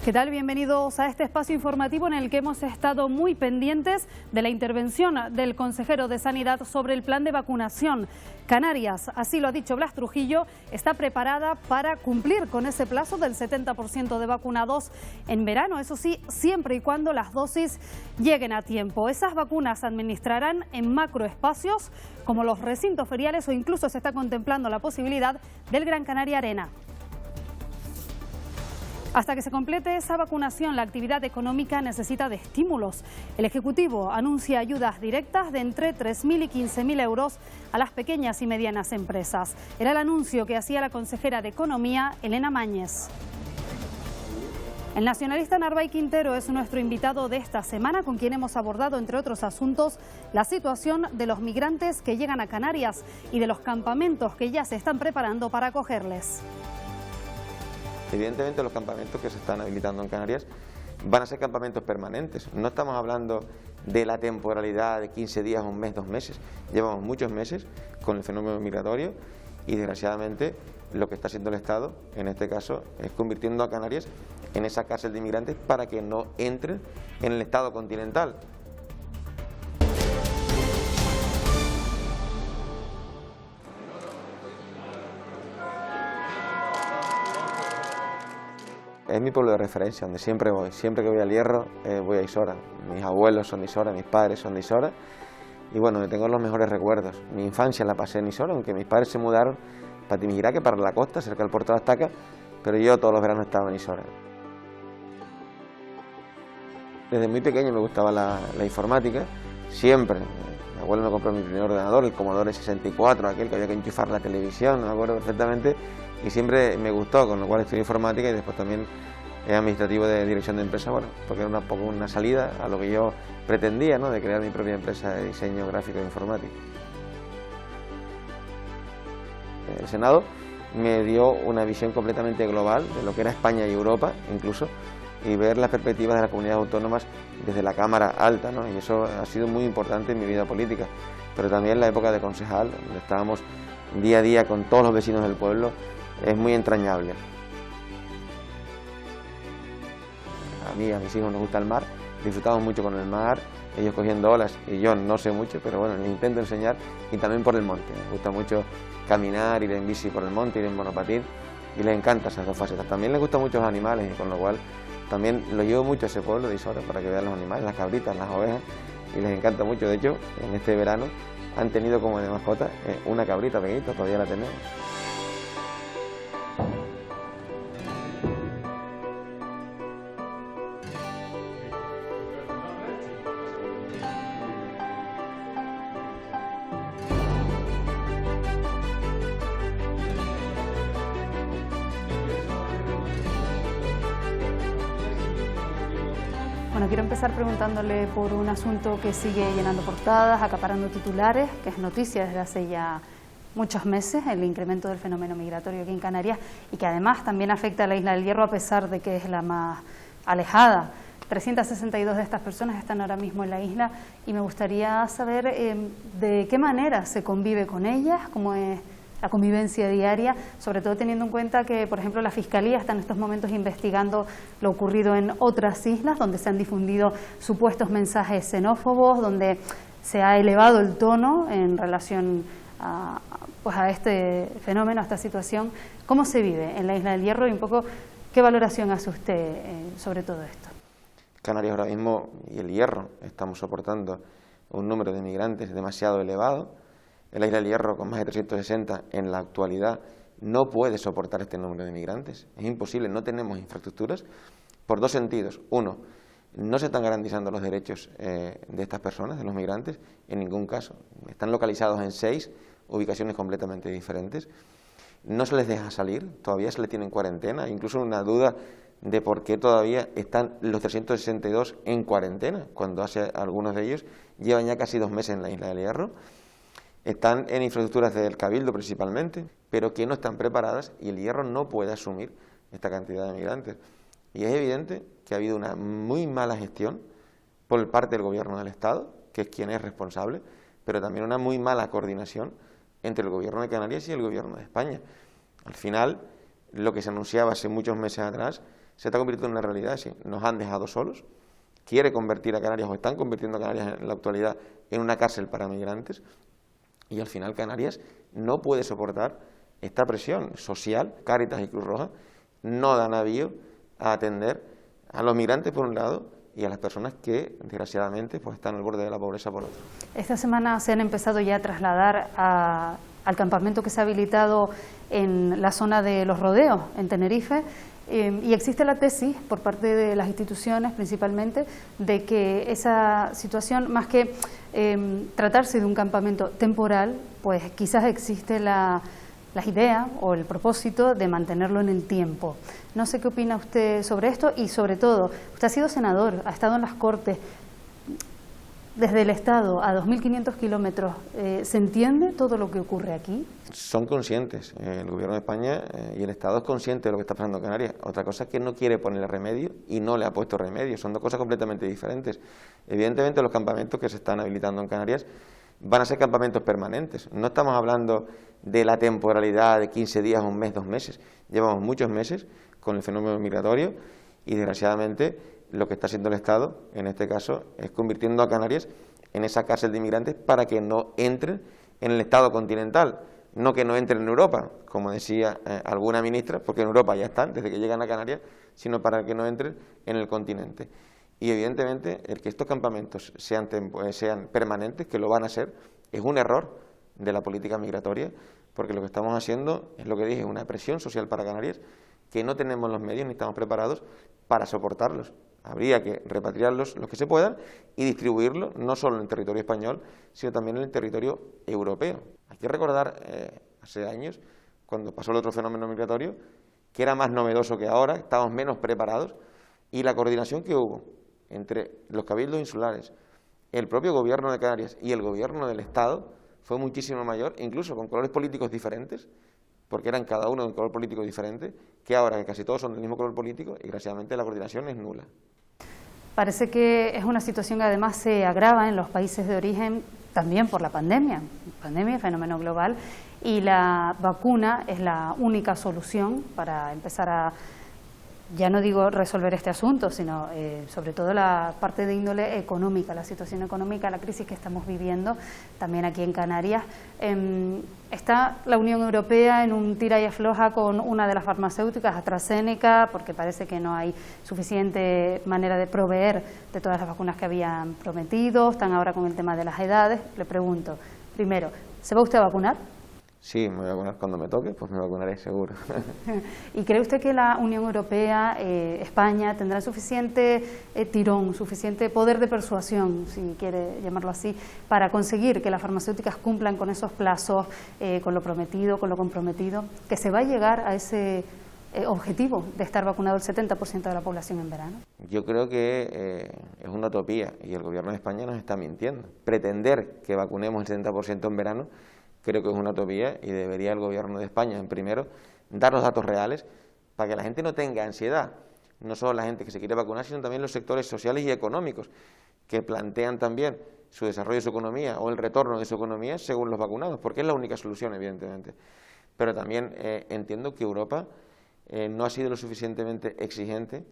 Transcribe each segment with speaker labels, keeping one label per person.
Speaker 1: ¿Qué tal? Bienvenidos a este espacio informativo en el que hemos estado muy pendientes de la intervención del consejero de Sanidad sobre el plan de vacunación. Canarias, así lo ha dicho Blas Trujillo, está preparada para cumplir con ese plazo del 70% de vacunados en verano. Eso sí, siempre y cuando las dosis lleguen a tiempo. Esas vacunas se administrarán en macroespacios como los recintos feriales o incluso se está contemplando la posibilidad del Gran Canaria Arena. Hasta que se complete esa vacunación, la actividad económica necesita de estímulos. El Ejecutivo anuncia ayudas directas de entre 3.000 y 15.000 euros a las pequeñas y medianas empresas. Era el anuncio que hacía la consejera de Economía, Elena Mañez. El nacionalista Narvay Quintero es nuestro invitado de esta semana, con quien hemos abordado, entre otros asuntos, la situación de los migrantes que llegan a Canarias y de los campamentos que ya se están preparando para acogerles.
Speaker 2: Evidentemente los campamentos que se están habilitando en Canarias van a ser campamentos permanentes. No estamos hablando de la temporalidad de 15 días, un mes, 2 meses. Llevamos muchos meses con el fenómeno migratorio y desgraciadamente lo que está haciendo el Estado, en este caso, es convirtiendo a Canarias en esa cárcel de inmigrantes para que no entren en el Estado continental. Es mi pueblo de referencia, donde siempre voy. Siempre que voy al Hierro, voy a Isora. Mis abuelos son de Isora, mis padres son de Isora. Y bueno, tengo los mejores recuerdos. Mi infancia la pasé en Isora, aunque mis padres se mudaron para Timijiraque, para la costa, cerca del puerto de Astaca, pero yo todos los veranos estaba en Isora. Desde muy pequeño me gustaba la informática, siempre. Mi abuelo me compró mi primer ordenador, el Commodore 64, aquel que había que enchufar la televisión, no me acuerdo perfectamente. Y siempre me gustó, con lo cual estudié informática y después también administrativo de dirección de empresa, bueno, porque era un poco una salida a lo que yo pretendía, ¿no?, de crear mi propia empresa de diseño gráfico e informático. El Senado me dio una visión completamente global de lo que era España y Europa, incluso, y ver las perspectivas de las comunidades autónomas desde la Cámara Alta, ¿no?, y eso ha sido muy importante en mi vida política, pero también la época de concejal, donde estábamos día a día con todos los vecinos del pueblo, es muy entrañable. A mí y a mis hijos nos gusta el mar, disfrutamos mucho con el mar, ellos cogiendo olas y yo no sé mucho, pero bueno, les intento enseñar, y también por el monte. Me gusta mucho caminar, ir en bici por el monte, ir en monopatín, y les encanta esas dos facetas. También les gustan mucho los animales, y con lo cual también lo llevo mucho a ese pueblo de Isora para que vean los animales, las cabritas, las ovejas, y les encanta mucho. De hecho, en este verano han tenido como de mascota una cabrita pequeñita, todavía la tenemos.
Speaker 1: Bueno, quiero empezar preguntándole por un asunto que sigue llenando portadas, acaparando titulares, que es noticia desde hace ya muchos meses, el incremento del fenómeno migratorio aquí en Canarias, y que además también afecta a la Isla del Hierro a pesar de que es la más alejada. 362 de estas personas están ahora mismo en la isla y me gustaría saber de qué manera se convive con ellas, cómo es la convivencia diaria, sobre todo teniendo en cuenta que, por ejemplo, la Fiscalía está en estos momentos investigando lo ocurrido en otras islas, donde se han difundido supuestos mensajes xenófobos, donde se ha elevado el tono en relación a este fenómeno, a esta situación. ¿Cómo se vive en la Isla del Hierro y un poco qué valoración hace usted sobre todo esto?
Speaker 2: Canarias ahora mismo y el Hierro estamos soportando un número de migrantes demasiado elevado. La Isla del Hierro, con más de 360 en la actualidad, no puede soportar este número de migrantes. Es imposible, no tenemos infraestructuras por dos sentidos. Uno, no se están garantizando los derechos de estas personas, de los migrantes, en ningún caso. Están localizados en 6 ubicaciones completamente diferentes. No se les deja salir, todavía se les tiene en cuarentena. Hay incluso una duda de por qué todavía están los 362 en cuarentena, cuando hace algunos de ellos llevan ya casi 2 meses en la Isla del Hierro. Están en infraestructuras del Cabildo principalmente, pero que no están preparadas y el Hierro no puede asumir esta cantidad de migrantes. Y es evidente que ha habido una muy mala gestión por parte del Gobierno del Estado, que es quien es responsable, pero también una muy mala coordinación entre el Gobierno de Canarias y el Gobierno de España. Al final, lo que se anunciaba hace muchos meses atrás se está convirtiendo en una realidad, es decir, nos han dejado solos, quiere convertir a Canarias, o están convirtiendo a Canarias en la actualidad en una cárcel para migrantes, y al final Canarias no puede soportar esta presión social. Cáritas y Cruz Roja no dan avío a atender a los migrantes por un lado y a las personas que desgraciadamente pues están al borde de la pobreza por otro.
Speaker 1: Esta semana se han empezado ya a trasladar al campamento que se ha habilitado en la zona de Los Rodeos, en Tenerife, y existe la tesis por parte de las instituciones principalmente de que esa situación, más que tratarse de un campamento temporal, pues quizás existe la idea o el propósito de mantenerlo en el tiempo. No sé qué opina usted sobre esto y sobre todo, usted ha sido senador, ha estado en las Cortes. Desde el Estado a 2.500 kilómetros, ¿se entiende todo lo que ocurre aquí?
Speaker 2: Son conscientes, el Gobierno de España y el Estado es consciente de lo que está pasando en Canarias. Otra cosa es que no quiere ponerle remedio y no le ha puesto remedio, son dos cosas completamente diferentes. Evidentemente los campamentos que se están habilitando en Canarias van a ser campamentos permanentes. No estamos hablando de la temporalidad de 15 días, un mes, 2 meses. Llevamos muchos meses con el fenómeno migratorio y desgraciadamente lo que está haciendo el Estado, en este caso, es convirtiendo a Canarias en esa cárcel de inmigrantes para que no entren en el Estado continental, no que no entren en Europa, como decía alguna ministra, porque en Europa ya están desde que llegan a Canarias, sino para que no entren en el continente. Y evidentemente el que estos campamentos sean permanentes, que lo van a ser, es un error de la política migratoria, porque lo que estamos haciendo es lo que dije, una presión social para Canarias, que no tenemos los medios ni estamos preparados para soportarlos. Habría que repatriarlos los que se puedan y distribuirlos no solo en el territorio español, sino también en el territorio europeo. Hay que recordar hace años, cuando pasó el otro fenómeno migratorio, que era más novedoso que ahora, estábamos menos preparados, y la coordinación que hubo entre los cabildos insulares, el propio gobierno de Canarias y el gobierno del Estado fue muchísimo mayor, incluso con colores políticos diferentes, porque eran cada uno de un color político diferente, que ahora que casi todos son del mismo color político y desgraciadamente la coordinación es nula.
Speaker 1: Parece que es una situación que además se agrava en los países de origen también por la pandemia, fenómeno global, y la vacuna es la única solución para empezar a, ya no digo resolver este asunto, sino sobre todo la parte de índole económica, la situación económica, la crisis que estamos viviendo también aquí en Canarias. Está la Unión Europea en un tira y afloja con una de las farmacéuticas, AstraZeneca, porque parece que no hay suficiente manera de proveer de todas las vacunas que habían prometido. Están ahora con el tema de las edades. Le pregunto, primero, ¿se va usted a vacunar?
Speaker 2: Sí, me voy a vacunar cuando me toque, pues me vacunaré seguro.
Speaker 1: ¿Y cree usted que la Unión Europea, España, tendrá suficiente tirón, suficiente poder de persuasión, si quiere llamarlo así, para conseguir que las farmacéuticas cumplan con esos plazos, con lo prometido, con lo comprometido, que se va a llegar a ese objetivo de estar vacunado el 70% de la población en verano?
Speaker 2: Yo creo que es una utopía y el Gobierno de España nos está mintiendo. Pretender que vacunemos el 70% en verano creo que es una utopía y debería el Gobierno de España, en primero, dar los datos reales para que la gente no tenga ansiedad. No solo la gente que se quiere vacunar, sino también los sectores sociales y económicos que plantean también su desarrollo de su economía o el retorno de su economía según los vacunados, porque es la única solución, evidentemente. Pero también entiendo que Europa no ha sido lo suficientemente exigente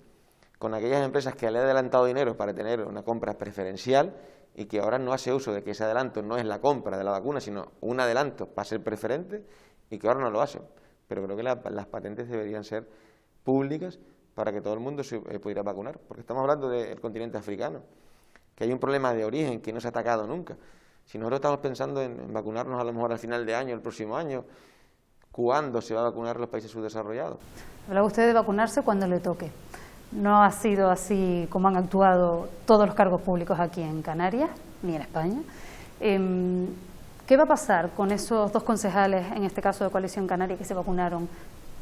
Speaker 2: con aquellas empresas que le han adelantado dinero para tener una compra preferencial y que ahora no hace uso de que ese adelanto no es la compra de la vacuna, sino un adelanto para ser preferente y que ahora no lo hacen. Pero creo que las patentes deberían ser públicas para que todo el mundo se pudiera vacunar, porque estamos hablando del continente africano, que hay un problema de origen que no se ha atacado nunca. Si nosotros estamos pensando en vacunarnos a lo mejor al final de año, el próximo año, ¿cuándo se va a vacunar los países subdesarrollados?
Speaker 1: Hablaba usted de vacunarse cuando le toque. No ha sido así como han actuado todos los cargos públicos aquí en Canarias, ni en España. ¿Qué va a pasar con esos 2 concejales, en este caso de Coalición Canaria, que se vacunaron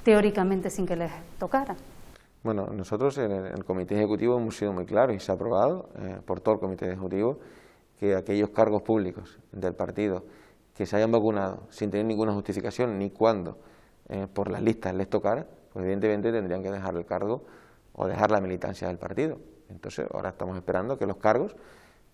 Speaker 1: teóricamente sin que les tocara?
Speaker 2: Bueno, nosotros en el Comité Ejecutivo hemos sido muy claros y se ha aprobado por todo el Comité Ejecutivo que aquellos cargos públicos del partido que se hayan vacunado sin tener ninguna justificación ni cuándo por las listas les tocara, pues evidentemente tendrían que dejar el cargo o dejar la militancia del partido. Entonces ahora estamos esperando que los cargos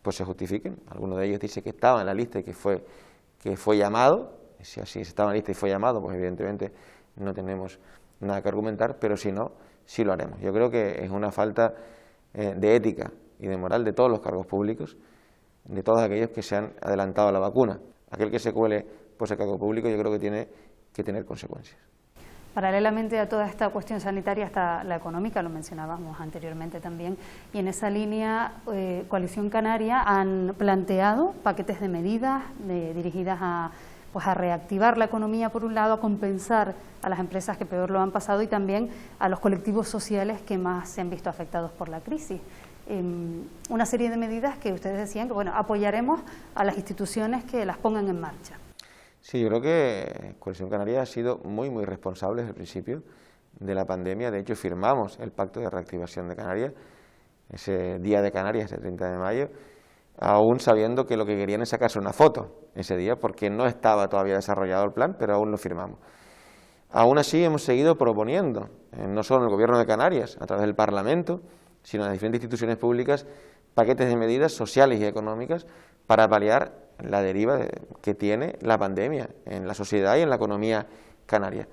Speaker 2: pues se justifiquen. Alguno de ellos dice que estaba en la lista y que fue llamado. Si así estaba en la lista y fue llamado, pues evidentemente no tenemos nada que argumentar, pero si no, sí lo haremos. Yo creo que es una falta de ética y de moral de todos los cargos públicos, de todos aquellos que se han adelantado a la vacuna. Aquel que se cuele por ese cargo público yo creo que tiene que tener consecuencias.
Speaker 1: Paralelamente a toda esta cuestión sanitaria está la económica, lo mencionábamos anteriormente también, y en esa línea Coalición Canaria han planteado paquetes de medidas dirigidas a reactivar la economía por un lado, a compensar a las empresas que peor lo han pasado y también a los colectivos sociales que más se han visto afectados por la crisis. Una serie de medidas que ustedes decían que apoyaremos a las instituciones que las pongan en marcha.
Speaker 2: Sí, yo creo que Coalición Canaria ha sido muy responsable desde el principio de la pandemia. De hecho, firmamos el Pacto de Reactivación de Canarias, ese Día de Canarias, el 30 de mayo, aún sabiendo que lo que querían es sacarse una foto ese día, porque no estaba todavía desarrollado el plan, pero aún lo firmamos. Aún así hemos seguido proponiendo, no solo en el Gobierno de Canarias, a través del Parlamento, sino en las diferentes instituciones públicas, paquetes de medidas sociales y económicas para paliar la deriva que tiene la pandemia en la sociedad y en la economía canaria.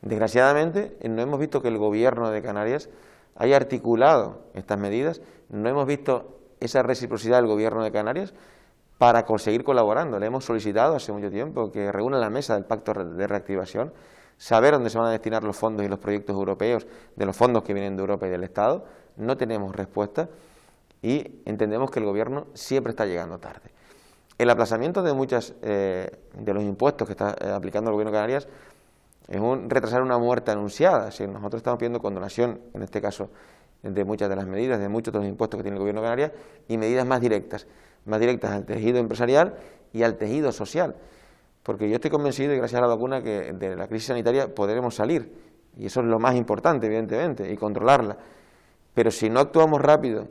Speaker 2: Desgraciadamente, no hemos visto que el Gobierno de Canarias haya articulado estas medidas, no hemos visto esa reciprocidad del Gobierno de Canarias para seguir colaborando. Le hemos solicitado hace mucho tiempo que reúna la mesa del Pacto de Reactivación, saber dónde se van a destinar los fondos y los proyectos europeos, de los fondos que vienen de Europa y del Estado. No tenemos respuesta y entendemos que el Gobierno siempre está llegando tarde. El aplazamiento de muchos de los impuestos que está aplicando el Gobierno de Canarias es retrasar una muerte anunciada. Es decir, nosotros estamos pidiendo condonación, en este caso, de muchas de las medidas, de muchos de los impuestos que tiene el Gobierno de Canarias y medidas más directas al tejido empresarial y al tejido social. Porque yo estoy convencido, y gracias a la vacuna, que de la crisis sanitaria podremos salir, y eso es lo más importante, evidentemente, y controlarla. Pero si no actuamos rápido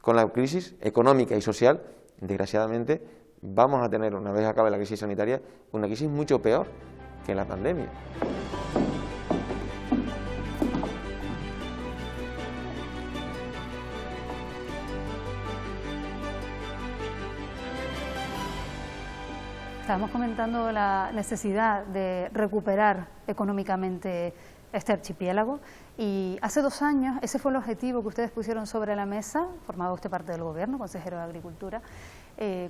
Speaker 2: con la crisis económica y social, desgraciadamente vamos a tener, una vez acabe la crisis sanitaria, una crisis mucho peor que la pandemia.
Speaker 1: Estábamos comentando la necesidad de recuperar económicamente este archipiélago y hace 2 años ese fue el objetivo que ustedes pusieron sobre la mesa, formaba usted parte del Gobierno, consejero de Agricultura,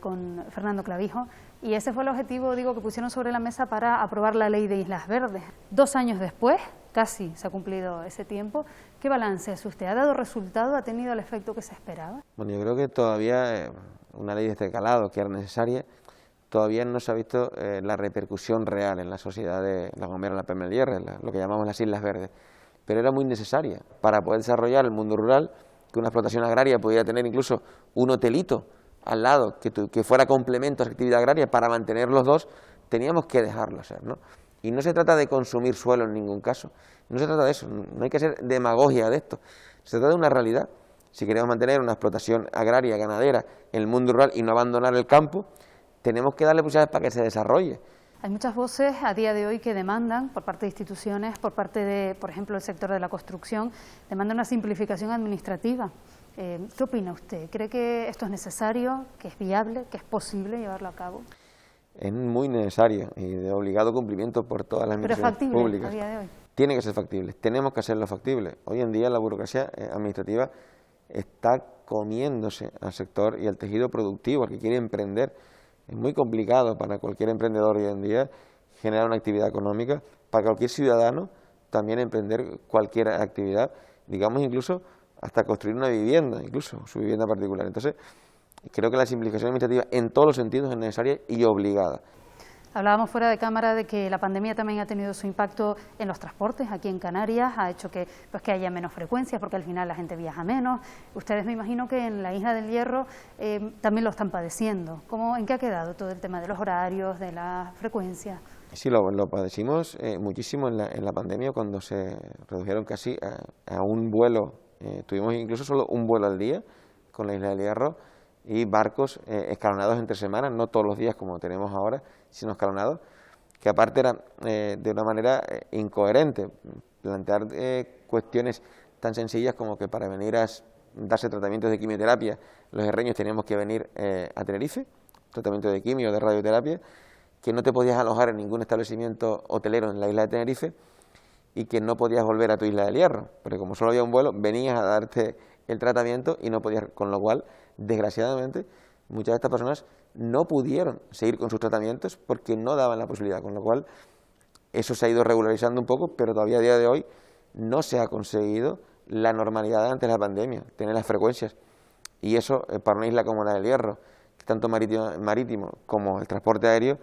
Speaker 1: con Fernando Clavijo, y ese fue el objetivo, que pusieron sobre la mesa para aprobar la Ley de Islas Verdes. 2 años después, casi se ha cumplido ese tiempo, ¿qué balance hace usted? ¿Ha dado resultado? ¿Ha tenido el efecto que se esperaba?
Speaker 2: Bueno, yo creo que todavía una ley de este calado, que era necesaria, todavía no se ha visto la repercusión real en la sociedad de La Gomera, La Palma del Hierro, lo que llamamos las Islas Verdes, pero era muy necesaria para poder desarrollar el mundo rural, que una explotación agraria pudiera tener incluso un hotelito al lado, que fuera complemento a la actividad agraria. Para mantener los dos teníamos que dejarlo hacer, ¿no? Y no se trata de consumir suelo en ningún caso, no se trata de eso, no hay que hacer demagogia de esto, se trata de una realidad. Si queremos mantener una explotación agraria, ganadera en el mundo rural y no abandonar el campo, tenemos que darle posibilidades para que se desarrolle.
Speaker 1: Hay muchas voces a día de hoy que demandan, por parte de instituciones, por parte de, por ejemplo, el sector de la construcción, demandan una simplificación administrativa. ¿Qué opina usted? ¿Cree que esto es necesario, que es viable, que es posible llevarlo a cabo?
Speaker 2: Es muy necesario y de obligado cumplimiento por todas las administraciones públicas.
Speaker 1: ¿Pero es factible a día de hoy?
Speaker 2: Tiene que ser factible, tenemos que hacerlo factible. Hoy en día la burocracia administrativa está comiéndose al sector y al tejido productivo, al que quiere emprender. Es muy complicado para cualquier emprendedor hoy en día generar una actividad económica, para cualquier ciudadano también emprender cualquier actividad, digamos incluso hasta construir una vivienda, incluso su vivienda particular. Entonces, creo que la simplificación administrativa en todos los sentidos es necesaria y obligada.
Speaker 1: Hablábamos fuera de cámara de que la pandemia también ha tenido su impacto en los transportes aquí en Canarias, ha hecho que haya menos frecuencias porque al final la gente viaja menos. Ustedes me imagino que en la Isla del Hierro también lo están padeciendo. ¿En qué ha quedado todo el tema de los horarios, de la frecuencia?
Speaker 2: Sí, lo padecimos muchísimo en la pandemia cuando se redujeron casi a un vuelo. Tuvimos incluso solo un vuelo al día con la Isla del Hierro y barcos escalonados entre semanas, no todos los días como tenemos ahora, sino escalonados, que aparte era de una manera incoherente plantear cuestiones tan sencillas como que para venir a darse tratamientos de quimioterapia los herreños teníamos que venir a Tenerife, tratamiento de quimio, de radioterapia, que no te podías alojar en ningún establecimiento hotelero en la isla de Tenerife, y que no podías volver a tu isla del Hierro, porque como solo había un vuelo, venías a darte el tratamiento y no podías, con lo cual, desgraciadamente, muchas de estas personas no pudieron seguir con sus tratamientos porque no daban la posibilidad, con lo cual eso se ha ido regularizando un poco, pero todavía a día de hoy no se ha conseguido la normalidad de antes de la pandemia, tener las frecuencias, y eso para una isla como la del Hierro, tanto marítimo como el transporte aéreo,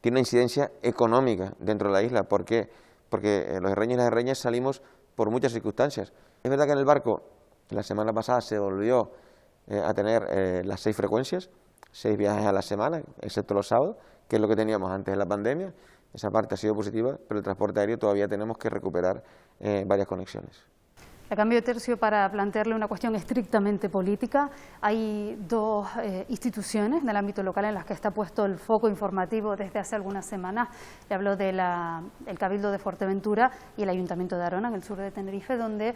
Speaker 2: tiene una incidencia económica dentro de la isla. ¿Por qué? Porque los herreños y las herreñas salimos por muchas circunstancias. Es verdad que en el barco la semana pasada se volvió a tener las 6 frecuencias, 6 viajes a la semana, excepto los sábados, que es lo que teníamos antes de la pandemia. Esa parte ha sido positiva, pero el transporte aéreo todavía tenemos que recuperar varias conexiones.
Speaker 1: A cambio de tercio, para plantearle una cuestión estrictamente política, hay dos instituciones en el ámbito local en las que está puesto el foco informativo desde hace algunas semanas. Le hablo del Cabildo de Fuerteventura y el Ayuntamiento de Arona, en el sur de Tenerife, donde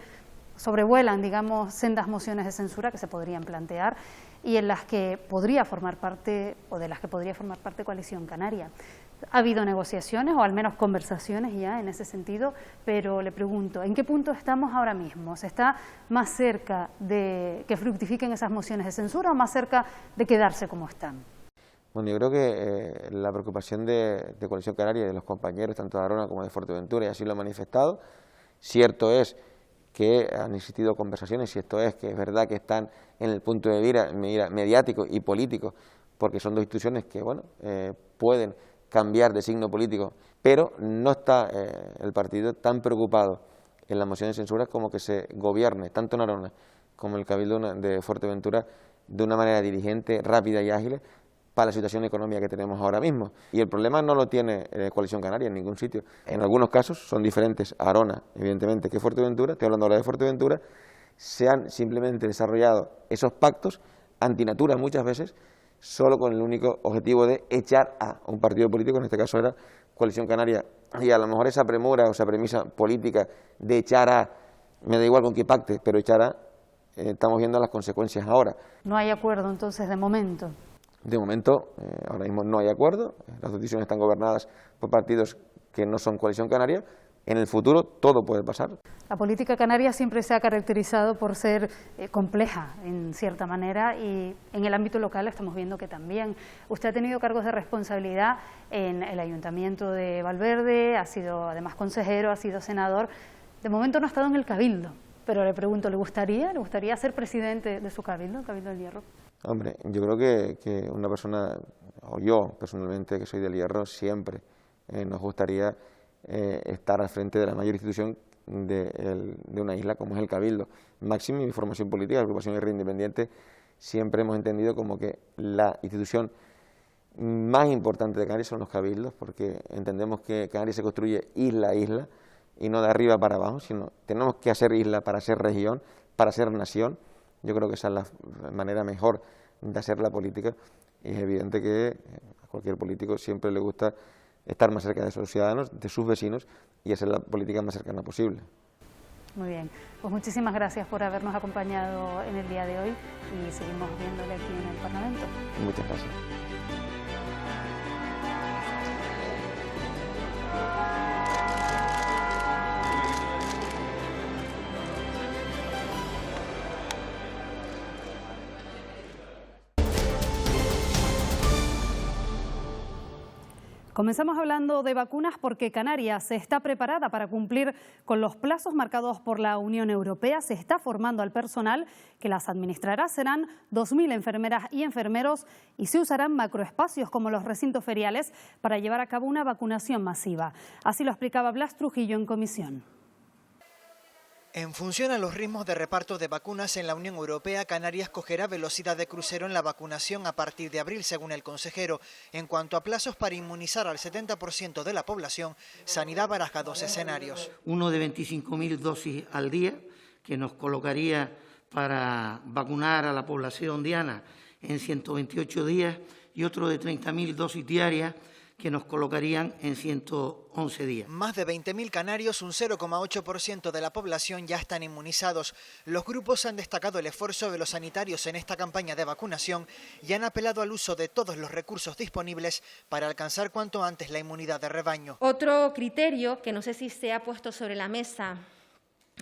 Speaker 1: sobrevuelan, digamos, sendas mociones de censura que se podrían plantear y en las que podría formar parte, o de las que podría formar parte Coalición Canaria. Ha habido negociaciones o al menos conversaciones ya en ese sentido, pero le pregunto, ¿en qué punto estamos ahora mismo? ¿Se está más cerca de que fructifiquen esas mociones de censura o más cerca de quedarse como están?
Speaker 2: Bueno, yo creo que la preocupación de Coalición Canaria y de los compañeros, tanto de Arona como de Fuerteventura, y así lo han manifestado. Cierto es que han existido conversaciones, y cierto es que es verdad que están en el punto de mira mediático y político, porque son dos instituciones que, bueno, pueden cambiar de signo político, pero no está el partido tan preocupado en la moción de censura como que se gobierne, tanto en Arona como en el Cabildo de Fuerteventura, de una manera diligente, rápida y ágil para la situación económica que tenemos ahora mismo. Y el problema no lo tiene Coalición Canaria en ningún sitio. En algunos casos son diferentes a Arona, evidentemente, que Fuerteventura. Estoy hablando ahora de Fuerteventura. Se han simplemente desarrollado esos pactos antinatura muchas veces, solo con el único objetivo de echar a un partido político, en este caso era Coalición Canaria, y a lo mejor esa premura o esa premisa política de echar a, me da igual con qué pacte, pero echar a, estamos viendo las consecuencias ahora.
Speaker 1: No hay acuerdo entonces de momento.
Speaker 2: De momento, ahora mismo no hay acuerdo, las decisiones están gobernadas por partidos que no son Coalición Canaria. En el futuro todo puede pasar.
Speaker 1: La política canaria siempre se ha caracterizado por ser compleja en cierta manera, y en el ámbito local estamos viendo que también. Usted ha tenido cargos de responsabilidad en el Ayuntamiento de Valverde, ha sido además consejero, ha sido senador. De momento no ha estado en el Cabildo, pero le pregunto, ¿le gustaría ser presidente de su Cabildo, el Cabildo del Hierro?
Speaker 2: Hombre, yo creo que una persona, o yo personalmente que soy del Hierro, siempre nos gustaría estar al frente de la mayor institución de una isla como es el Cabildo. Máximo, mi formación política, la agrupación Guerrilla Independiente, siempre hemos entendido como que la institución más importante de Canarias son los cabildos, porque entendemos que Canarias se construye isla a isla y no de arriba para abajo, sino tenemos que hacer isla para ser región, para ser nación. Yo creo que esa es la manera mejor de hacer la política, y es evidente que a cualquier político siempre le gusta estar más cerca de sus ciudadanos, de sus vecinos, y hacer la política más cercana posible.
Speaker 1: Muy bien, pues muchísimas gracias por habernos acompañado en el día de hoy y seguimos viéndole aquí en el Parlamento.
Speaker 2: Muchas gracias.
Speaker 1: Comenzamos hablando de vacunas porque Canarias está preparada para cumplir con los plazos marcados por la Unión Europea. Se está formando al personal que las administrará. Serán 2.000 enfermeras y enfermeros y se usarán macroespacios como los recintos feriales para llevar a cabo una vacunación masiva. Así lo explicaba Blas Trujillo en comisión.
Speaker 3: En función a los ritmos de reparto de vacunas en la Unión Europea, Canarias cogerá velocidad de crucero en la vacunación a partir de abril, según el consejero. En cuanto a plazos para inmunizar al 70% de la población, Sanidad baraja 2 escenarios.
Speaker 4: Uno de 25.000 dosis al día, que nos colocaría para vacunar a la población diana en 128 días, y otro de 30.000 dosis diarias, que nos colocarían en 111 días.
Speaker 3: Más de 20.000 canarios, un 0,8% de la población, ya están inmunizados. Los grupos han destacado el esfuerzo de los sanitarios en esta campaña de vacunación y han apelado al uso de todos los recursos disponibles para alcanzar cuanto antes la inmunidad de rebaño.
Speaker 5: Otro criterio que no sé si se ha puesto sobre la mesa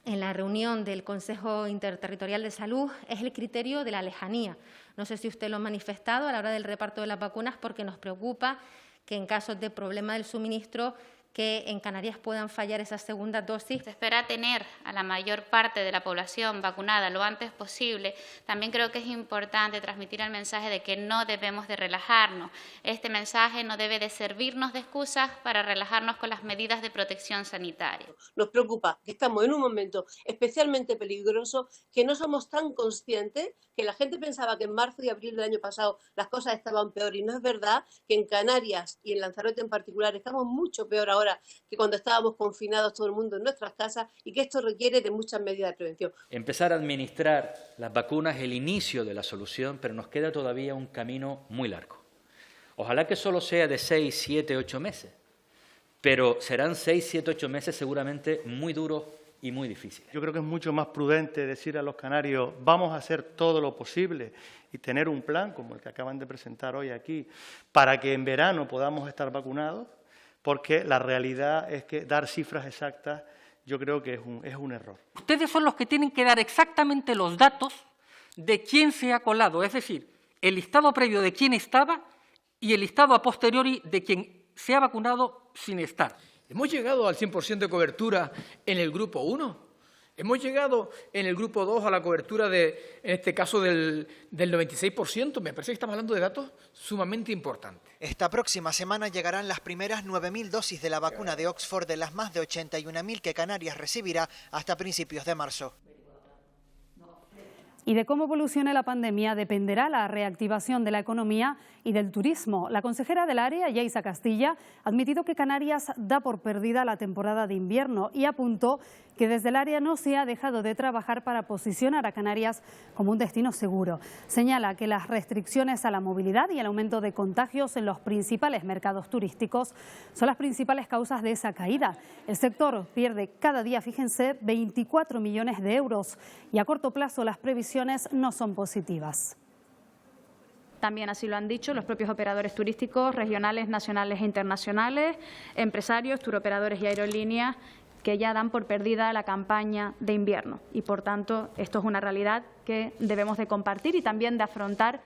Speaker 5: en la reunión del Consejo Interterritorial de Salud es el criterio de la lejanía. No sé si usted lo ha manifestado a la hora del reparto de las vacunas, porque nos preocupa que en casos de problema del suministro, que en Canarias puedan fallar esas segundas dosis.
Speaker 6: Se espera tener a la mayor parte de la población vacunada lo antes posible. También creo que es importante transmitir el mensaje de que no debemos de relajarnos. Este mensaje no debe de servirnos de excusas para relajarnos con las medidas de protección sanitaria.
Speaker 7: Nos preocupa que estamos en un momento especialmente peligroso, que no somos tan conscientes, que la gente pensaba que en marzo y abril del año pasado las cosas estaban peor, y no es verdad, que en Canarias y en Lanzarote en particular estamos mucho peor ahora que cuando estábamos confinados todo el mundo en nuestras casas, y que esto requiere de muchas medidas de prevención.
Speaker 8: Empezar a administrar las vacunas es el inicio de la solución, pero nos queda todavía un camino muy largo. Ojalá que solo sea de 6, 7, 8 meses, pero serán 6, 7, 8 meses seguramente muy duros y muy difíciles.
Speaker 9: Yo creo que es mucho más prudente decir a los canarios: vamos a hacer todo lo posible y tener un plan como el que acaban de presentar hoy aquí para que en verano podamos estar vacunados, porque la realidad es que dar cifras exactas yo creo que es un error.
Speaker 10: Ustedes son los que tienen que dar exactamente los datos de quién se ha colado, es decir, el listado previo de quién estaba y el listado a posteriori de quien se ha vacunado sin estar.
Speaker 11: ¿Hemos llegado al 100% de cobertura en el grupo 1? ¿Hemos llegado en el grupo 2 a la cobertura en este caso, del 96%? Me parece que estamos hablando de datos sumamente importantes.
Speaker 3: Esta próxima semana llegarán las primeras 9.000 dosis de la vacuna de Oxford, de las más de 81.000 que Canarias recibirá hasta principios de marzo.
Speaker 1: Y de cómo evolucione la pandemia dependerá la reactivación de la economía y del turismo. La consejera del área, Yeisa Castilla, ha admitido que Canarias da por perdida la temporada de invierno y apuntó que desde el área no se ha dejado de trabajar para posicionar a Canarias como un destino seguro. Señala que las restricciones a la movilidad y el aumento de contagios en los principales mercados turísticos son las principales causas de esa caída. El sector pierde cada día, fíjense, 24 millones de euros y a corto plazo las previsiones no son positivas.
Speaker 12: También así lo han dicho los propios operadores turísticos regionales, nacionales e internacionales, empresarios, turoperadores y aerolíneas, que ya dan por perdida la campaña de invierno. Y, por tanto, esto es una realidad que debemos de compartir y también de afrontar.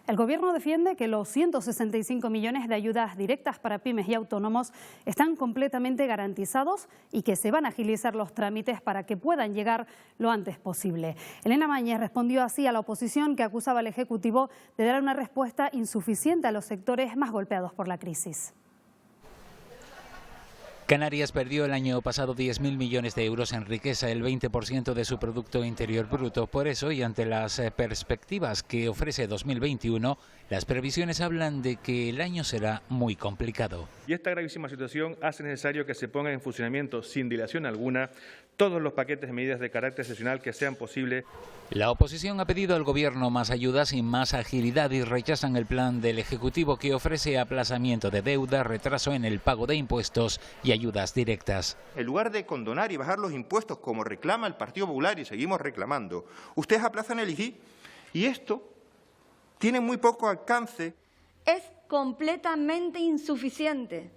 Speaker 1: El Gobierno defiende que los 165 millones de ayudas directas para pymes y autónomos están completamente garantizados y que se van a agilizar los trámites para que puedan llegar lo antes posible. Elena Mañez respondió así a la oposición, que acusaba al Ejecutivo de dar una respuesta insuficiente a los sectores más golpeados por la crisis.
Speaker 13: Canarias perdió el año pasado 10.000 millones de euros en riqueza, el 20% de su Producto Interior Bruto. Por eso, y ante las perspectivas que ofrece 2021, las previsiones hablan de que el año será muy complicado.
Speaker 14: Y esta gravísima situación hace necesario que se pongan en funcionamiento sin dilación alguna todos los paquetes de medidas de carácter excepcional que sean posibles.
Speaker 13: La oposición ha pedido al Gobierno más ayudas y más agilidad y rechazan el plan del Ejecutivo, que ofrece aplazamiento de deuda, retraso en el pago de impuestos y ayudas directas.
Speaker 15: En lugar de condonar y bajar los impuestos como reclama el Partido Popular y seguimos reclamando, ustedes aplazan el IGI y esto tiene muy poco alcance.
Speaker 16: Es completamente insuficiente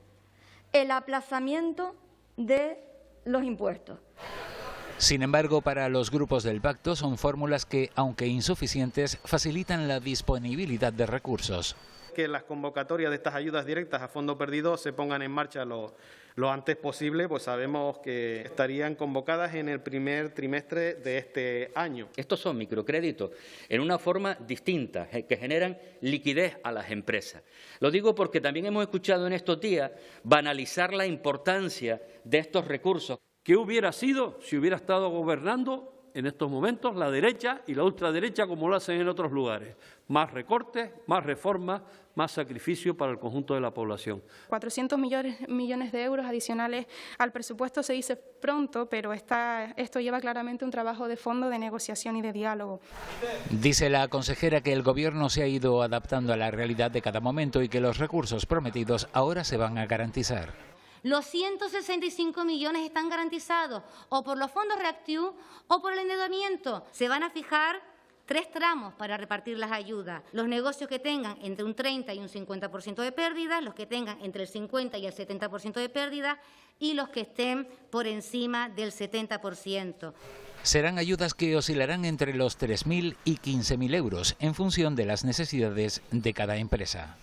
Speaker 16: el aplazamiento de los impuestos.
Speaker 13: Sin embargo, para los grupos del pacto son fórmulas que, aunque insuficientes, facilitan la disponibilidad de recursos.
Speaker 17: Que las convocatorias de estas ayudas directas a fondo perdido se pongan en marcha lo antes posible, pues sabemos que estarían convocadas en el primer trimestre de este año.
Speaker 8: Estos son microcréditos en una forma distinta, que generan liquidez a las empresas. Lo digo porque también hemos escuchado en estos días banalizar la importancia de estos recursos.
Speaker 18: ¿Qué hubiera sido si hubiera estado gobernando en estos momentos la derecha y la ultraderecha como lo hacen en otros lugares. Más recortes, más reformas, más sacrificio para el conjunto de la población.
Speaker 19: 400 millones de euros adicionales al presupuesto se dice pronto, pero esto lleva claramente un trabajo de fondo de negociación y de diálogo.
Speaker 13: Dice la consejera que el Gobierno se ha ido adaptando a la realidad de cada momento y que los recursos prometidos ahora se van a garantizar.
Speaker 20: Los 165 millones están garantizados o por los fondos REACT-EU o por el endeudamiento. Se van a fijar 3 tramos para repartir las ayudas. Los negocios que tengan entre un 30 y un 50% de pérdidas, los que tengan entre el 50 y el 70% de pérdidas y los que estén por encima del 70%.
Speaker 13: Serán ayudas que oscilarán entre los 3.000 y 15.000 euros en función de las necesidades de cada empresa.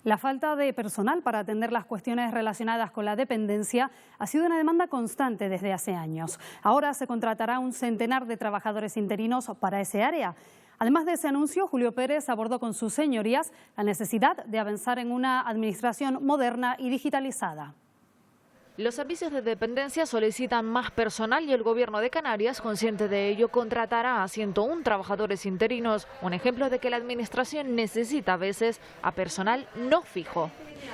Speaker 1: La falta de personal para atender las cuestiones relacionadas con la dependencia ha sido una demanda constante desde hace años. Ahora se contratará un centenar de trabajadores interinos para ese área. Además de ese anuncio, Julio Pérez abordó con sus señorías la necesidad de avanzar en una administración moderna y digitalizada.
Speaker 21: Los servicios de dependencia solicitan más personal y el Gobierno de Canarias, consciente de ello, contratará a 101 trabajadores interinos, un ejemplo de que la Administración necesita a veces a personal no fijo.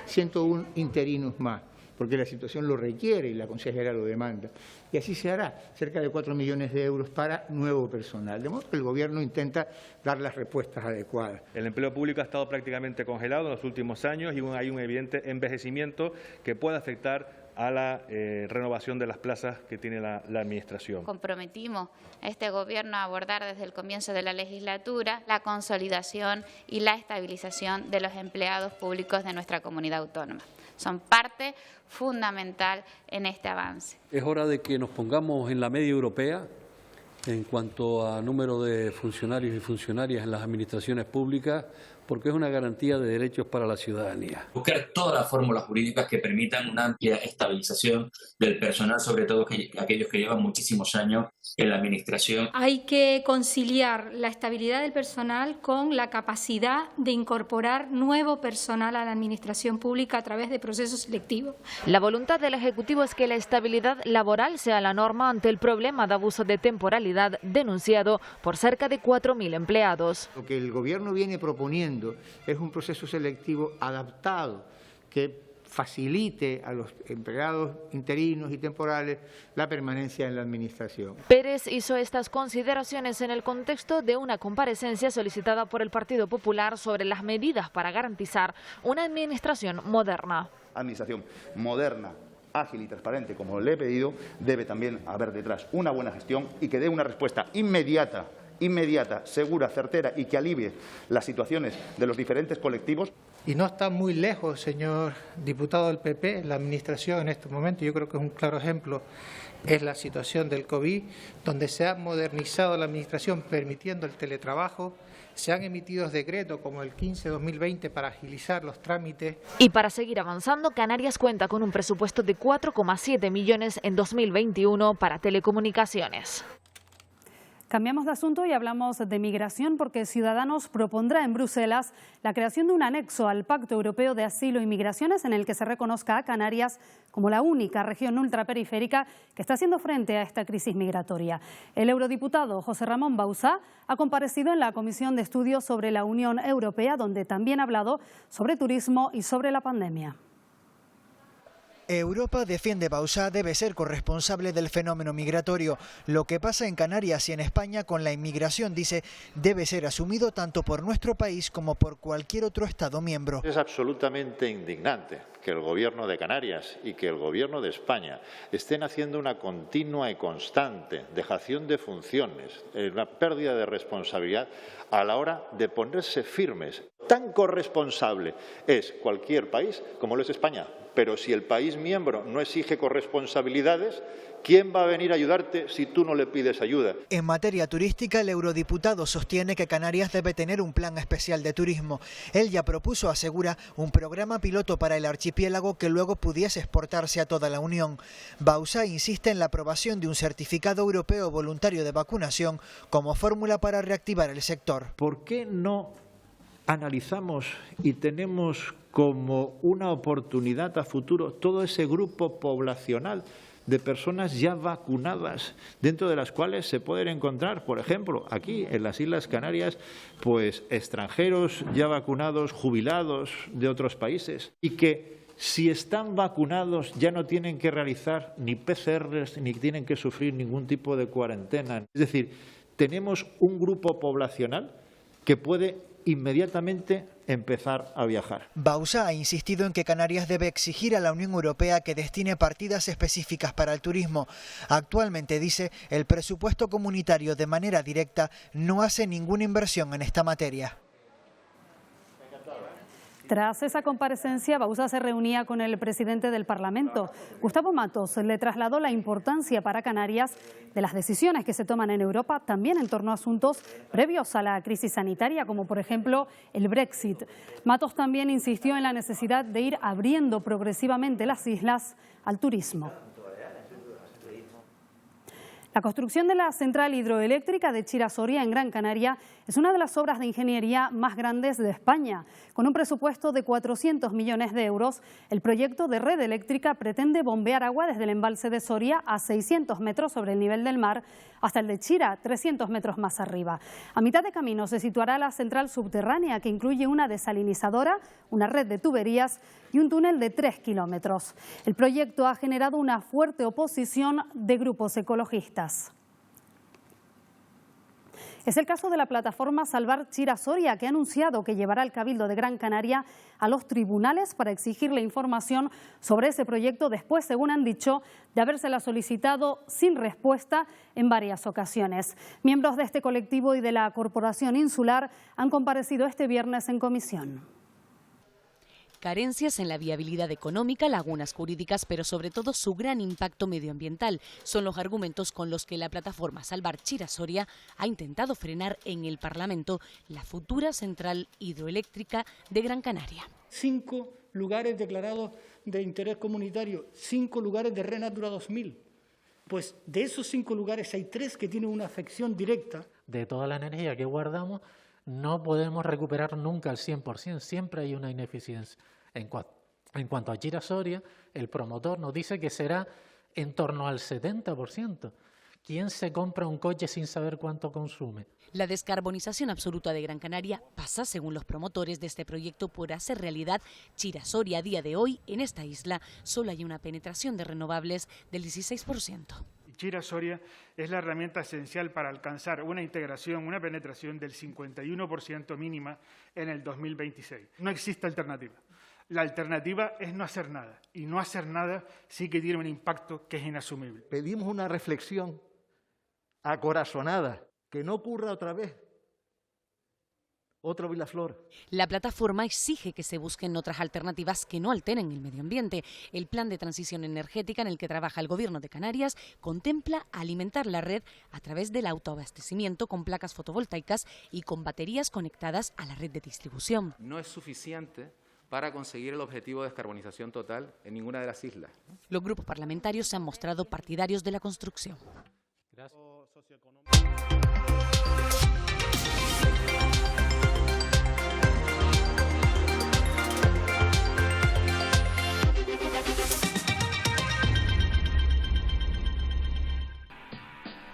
Speaker 22: 101 interinos más, porque la situación lo requiere y la consejera lo demanda. Y así se hará, cerca de 4 millones de euros para nuevo personal. De modo que el Gobierno intenta dar las respuestas adecuadas.
Speaker 14: El empleo público ha estado prácticamente congelado en los últimos años y hay un evidente envejecimiento que puede afectar a la renovación de las plazas que tiene la Administración.
Speaker 6: Comprometimos a este Gobierno a abordar desde el comienzo de la legislatura la consolidación y la estabilización de los empleados públicos de nuestra comunidad autónoma. Son parte fundamental en este avance.
Speaker 18: Es hora de que nos pongamos en la media europea en cuanto a número de funcionarios y funcionarias en las administraciones públicas, porque es una garantía de derechos para la ciudadanía.
Speaker 23: Buscar todas las fórmulas jurídicas que permitan una amplia estabilización del personal, sobre todo aquellos que llevan muchísimos años en la Administración.
Speaker 24: Hay que conciliar la estabilidad del personal con la capacidad de incorporar nuevo personal a la Administración pública a través de procesos selectivos.
Speaker 21: La voluntad del Ejecutivo es que la estabilidad laboral sea la norma ante el problema de abuso de temporalidad denunciado por cerca de 4.000 empleados.
Speaker 22: Lo que el Gobierno viene proponiendo es un proceso selectivo adaptado que facilite a los empleados interinos y temporales la permanencia en la Administración.
Speaker 21: Pérez hizo estas consideraciones en el contexto de una comparecencia solicitada por el Partido Popular sobre las medidas para garantizar una Administración moderna.
Speaker 25: Administración moderna, ágil y transparente, como le he pedido, debe también haber detrás una buena gestión y que dé una respuesta inmediata, segura, certera y que alivie las situaciones de los diferentes colectivos.
Speaker 26: Y no está muy lejos, señor diputado del PP, la Administración en este momento. Yo creo que es un claro ejemplo, es la situación del COVID, donde se ha modernizado la Administración permitiendo el teletrabajo. Se han emitido decretos como el 15/2020 para agilizar los trámites.
Speaker 21: Y para seguir avanzando, Canarias cuenta con un presupuesto de 4,7 millones en 2021 para telecomunicaciones.
Speaker 1: Cambiamos de asunto y hablamos de migración porque Ciudadanos propondrá en Bruselas la creación de un anexo al Pacto Europeo de Asilo y Migraciones en el que se reconozca a Canarias como la única región ultraperiférica que está haciendo frente a esta crisis migratoria. El eurodiputado José Ramón Bauzá ha comparecido en la Comisión de Estudios sobre la Unión Europea, donde también ha hablado sobre turismo y sobre la pandemia.
Speaker 3: Europa, defiende Bauzá, debe ser corresponsable del fenómeno migratorio. Lo que pasa en Canarias y en España con la inmigración, dice, debe ser asumido tanto por nuestro país como por cualquier otro Estado miembro.
Speaker 27: Es absolutamente indignante que el Gobierno de Canarias y que el Gobierno de España estén haciendo una continua y constante dejación de funciones, una pérdida de responsabilidad a la hora de ponerse firmes. Tan corresponsable es cualquier país como lo es España. Pero si el país miembro no exige corresponsabilidades, ¿quién va a venir a ayudarte si tú no le pides ayuda?
Speaker 3: En materia turística, el eurodiputado sostiene que Canarias debe tener un plan especial de turismo. Él ya propuso, asegura, un programa piloto para el archipiélago que luego pudiese exportarse a toda la Unión. Bauzá insiste en la aprobación de un certificado europeo voluntario de vacunación como fórmula para reactivar el sector.
Speaker 28: ¿Por qué no analizamos y tenemos como una oportunidad a futuro todo ese grupo poblacional de personas ya vacunadas, dentro de las cuales se pueden encontrar, por ejemplo, aquí en las Islas Canarias, pues extranjeros ya vacunados, jubilados de otros países, y que si están vacunados ya no tienen que realizar ni PCRs ni tienen que sufrir ningún tipo de cuarentena. Es decir, tenemos un grupo poblacional que puede inmediatamente empezar a viajar.
Speaker 3: Bauzá ha insistido en que Canarias debe exigir a la Unión Europea que destine partidas específicas para el turismo. Actualmente, dice, el presupuesto comunitario de manera directa no hace ninguna inversión en esta materia.
Speaker 1: Tras esa comparecencia, Bauzá se reunía con el presidente del Parlamento. Gustavo Matos le trasladó la importancia para Canarias de las decisiones que se toman en Europa, también en torno a asuntos previos a la crisis sanitaria, como por ejemplo el Brexit. Matos también insistió en la necesidad de ir abriendo progresivamente las islas al turismo. La construcción de la central hidroeléctrica de Chira-Soria en Gran Canaria es una de las obras de ingeniería más grandes de España. Con un presupuesto de 400 millones de euros, el proyecto de red eléctrica pretende bombear agua desde el embalse de Soria a 600 metros sobre el nivel del mar hasta el de Chira, 300 metros más arriba. A mitad de camino se situará la central subterránea, que incluye una desalinizadora, una red de tuberías y un túnel de 3 kilómetros. El proyecto ha generado una fuerte oposición de grupos ecologistas. Es el caso de la plataforma Salvar Chira-Soria, que ha anunciado que llevará al Cabildo de Gran Canaria a los tribunales para exigirle información sobre ese proyecto después, según han dicho, de habérsela solicitado sin respuesta en varias ocasiones. Miembros de este colectivo y de la Corporación Insular han comparecido este viernes en comisión.
Speaker 2: Carencias en la viabilidad económica, lagunas jurídicas, pero sobre todo su gran impacto medioambiental son los argumentos con los que la plataforma Salvar Chira-Soria ha intentado frenar en el Parlamento la futura central hidroeléctrica de Gran Canaria.
Speaker 4: 5 lugares declarados de interés comunitario, 5 lugares de Red Natura 2000. Pues de esos 5 lugares hay 3 que tienen una afección directa.
Speaker 5: De toda la energía que guardamos, no podemos recuperar nunca al 100%, siempre hay una ineficiencia. En cuanto a Chira-Soria, el promotor nos dice que será en torno al 70%. ¿Quién se compra un coche sin saber cuánto consume?
Speaker 2: La descarbonización absoluta de Gran Canaria pasa, según los promotores de este proyecto, por hacer realidad Chira-Soria. A día de hoy, en esta isla, solo hay una penetración de renovables del 16%.
Speaker 7: Chira-Soria es la herramienta esencial para alcanzar una integración, una penetración del 51% mínima en el 2026. No existe alternativa. La alternativa es no hacer nada, y no hacer nada sí que tiene un impacto que es inasumible.
Speaker 28: Pedimos una reflexión acorazonada, que no ocurra otra vez. Otro Vilaflor.
Speaker 2: La plataforma exige que se busquen otras alternativas que no alteren el medio ambiente. El plan de transición energética en el que trabaja el Gobierno de Canarias contempla alimentar la red a través del autoabastecimiento con placas fotovoltaicas y con baterías conectadas a la red de distribución.
Speaker 9: No es suficiente para conseguir el objetivo de descarbonización total en ninguna de las islas.
Speaker 2: Los grupos parlamentarios se han mostrado partidarios de la construcción.
Speaker 5: Gracias.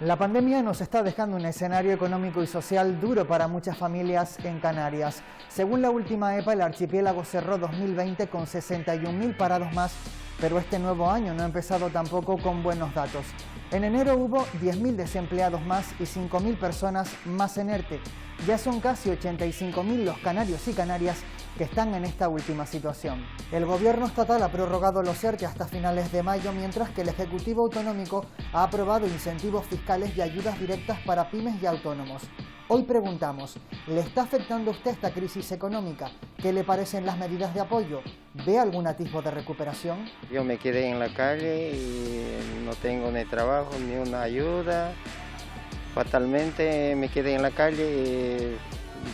Speaker 10: La pandemia nos está dejando un escenario económico y social duro para muchas familias en Canarias. Según la última EPA, el archipiélago cerró 2020 con 61.000 parados más, pero este nuevo año no ha empezado tampoco con buenos datos. En enero hubo 10.000 desempleados más y 5.000 personas más en ERTE. Ya son casi 85.000 los canarios y canarias que están en esta última situación. El gobierno estatal ha prorrogado los ERTE hasta finales de mayo, mientras que el Ejecutivo Autonómico ha aprobado incentivos fiscales y ayudas directas para pymes y autónomos. Hoy preguntamos, ¿le está afectando a usted esta crisis económica? ¿Qué le parecen las medidas de apoyo? ¿Ve algún atisbo de recuperación?
Speaker 11: Yo me quedé en la calle y no tengo ni trabajo ni una ayuda. Fatalmente me quedé en la calle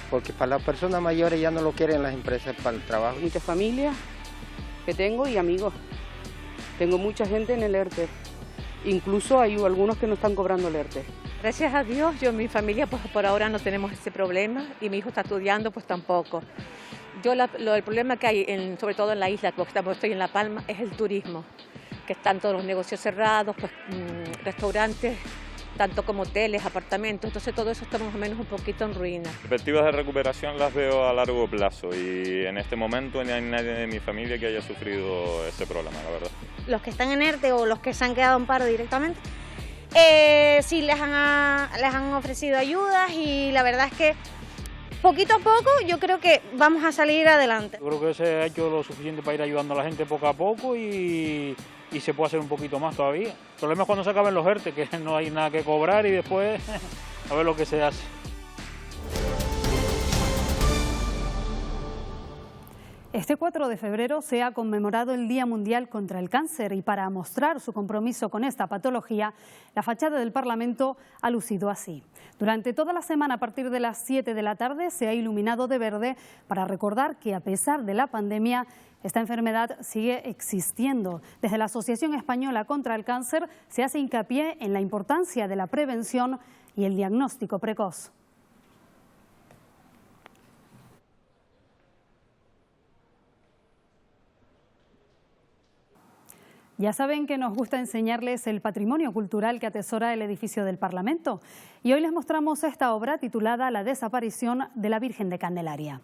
Speaker 11: porque para las personas mayores ya no lo quieren las empresas para el trabajo.
Speaker 12: Muchas familias que tengo y amigos. Tengo mucha gente en el ERTE. Incluso hay algunos que no están cobrando el ERTE.
Speaker 29: Gracias a Dios, yo y mi familia pues por ahora no tenemos ese problema y mi hijo está estudiando pues tampoco. Yo el problema que hay, sobre todo en la isla, porque estoy en La Palma, es el turismo, que están todos los negocios cerrados, pues restaurantes, tanto como hoteles, apartamentos, entonces todo eso está más o menos un poquito en ruina.
Speaker 6: Perspectivas de recuperación las veo a largo plazo y en este momento no hay nadie de mi familia que haya sufrido ese problema, la verdad.
Speaker 8: Los que están en ERTE o los que se han quedado en paro directamente, sí les han ofrecido ayudas y la verdad es que poquito a poco yo creo que vamos a salir adelante.
Speaker 13: Yo creo que se ha hecho lo suficiente para ir ayudando a la gente poco a poco y se puede hacer un poquito más todavía. El problema es cuando se acaben los ERTE, que no hay nada que cobrar y después a ver lo que se hace.
Speaker 1: Este 4 de febrero se ha conmemorado el Día Mundial contra el Cáncer y para mostrar su compromiso con esta patología, la fachada del Parlamento ha lucido así. Durante toda la semana a partir de las 7 de la tarde se ha iluminado de verde para recordar que a pesar de la pandemia, esta enfermedad sigue existiendo. Desde la Asociación Española contra el Cáncer se hace hincapié en la importancia de la prevención y el diagnóstico precoz. Ya saben que nos gusta enseñarles el patrimonio cultural que atesora el edificio del Parlamento. Y hoy les mostramos esta obra titulada La desaparición de la Virgen de Candelaria.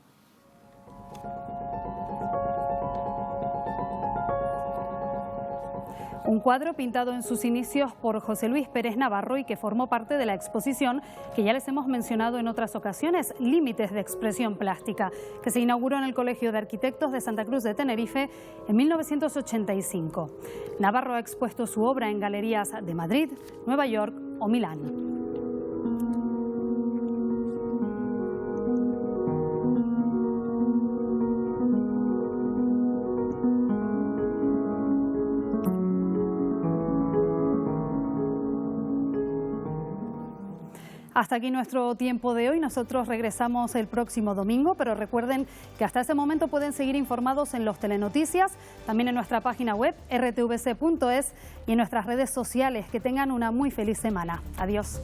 Speaker 1: Un cuadro pintado en sus inicios por José Luis Pérez Navarro y que formó parte de la exposición que ya les hemos mencionado en otras ocasiones, Límites de Expresión Plástica, que se inauguró en el Colegio de Arquitectos de Santa Cruz de Tenerife en 1985. Navarro ha expuesto su obra en galerías de Madrid, Nueva York o Milán. Hasta aquí nuestro tiempo de hoy. Nosotros regresamos el próximo domingo, pero recuerden que hasta ese momento pueden seguir informados en los Telenoticias, también en nuestra página web rtvc.es y en nuestras redes sociales. Que tengan una muy feliz semana. Adiós.